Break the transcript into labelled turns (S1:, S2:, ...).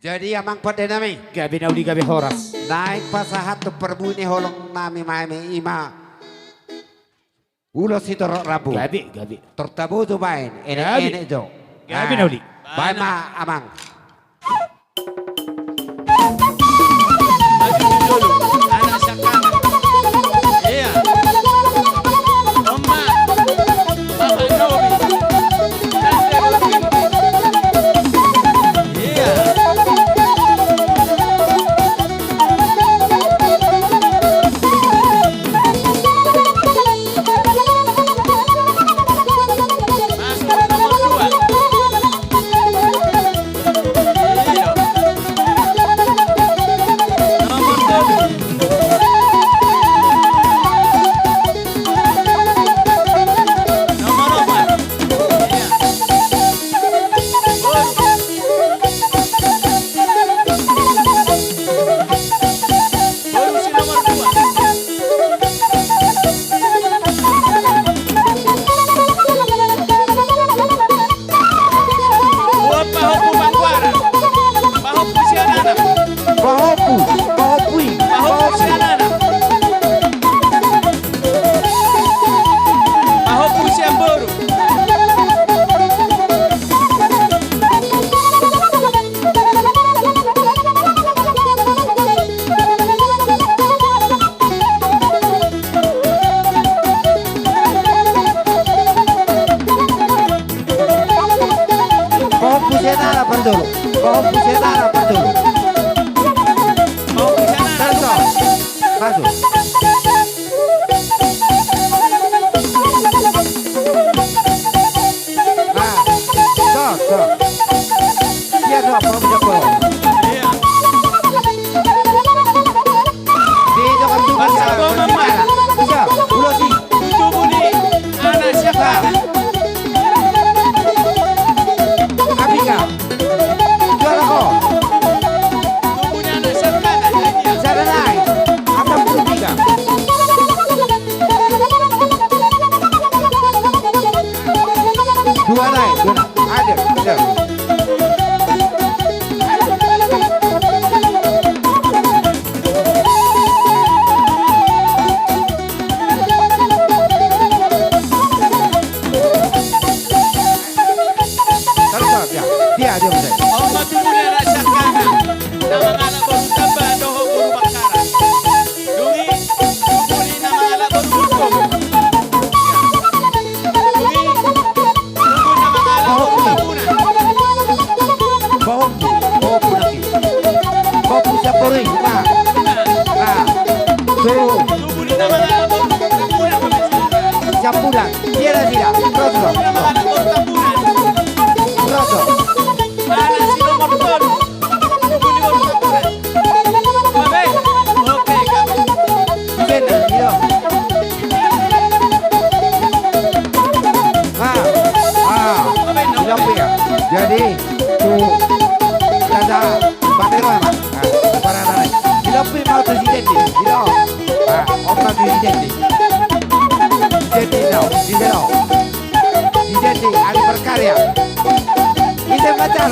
S1: Jadi amang pada nami
S2: Gabi nauli gabi horas.
S1: naik pasahat tu perbuni holong nami maime ima ulos itu rabu
S2: Gabi.
S1: tertabu tu main
S2: Gabi.
S1: enek tu
S2: Gabi nauli.
S1: baik ma amang
S3: Maju dulu, anak sakana. Iya. Oma, Mama Nobi. Tante Ruby. Iya. Masuk nomor 2. Iya. Nomor 7. Nomor 4. Iya. Baru si nomor 2. Buat pahoku Bangkuara. Pahoku si anak.
S1: bahopui
S3: Pahoku si anak. Pahoku si Amboru.
S1: bahopu senara perdulu bahopu senara perdulu
S3: Pahoku si anak.
S1: terus masuk nah so dia dua bahopu jempol
S3: Iya.
S1: di dekat tubuh
S3: Bersama Mama.
S1: bisa ulosi
S3: Tubuh ni anak siapa?
S1: Abika jual aku
S3: Tubuhnya anak siapa?
S1: sana naik 83 dua naik ada terus dia bisa
S3: Oma tubuhnya anak siapa? Nama anak baru tambah doho baru bakara. Dungi tubuh ni nama anak baru hukum. Dungi tubuh nama anak baru tabunan.
S1: bahopu lagi bahopu sapori nah tuh
S3: Tubuh ni nama anak baru tabunan.
S1: campuran dia tidak terus
S3: Nama anak baru tabunan. Anak si nomor 2. Tubuh ni baru tabunan. Babe. Oke, kami.
S1: benar dia
S3: Babe,
S1: tidak
S3: nomor
S1: punya jadi tuh ada bandera para naik tidak punya mau presiden di tidak orang presiden di jadi no di ada berkarya kita baca lo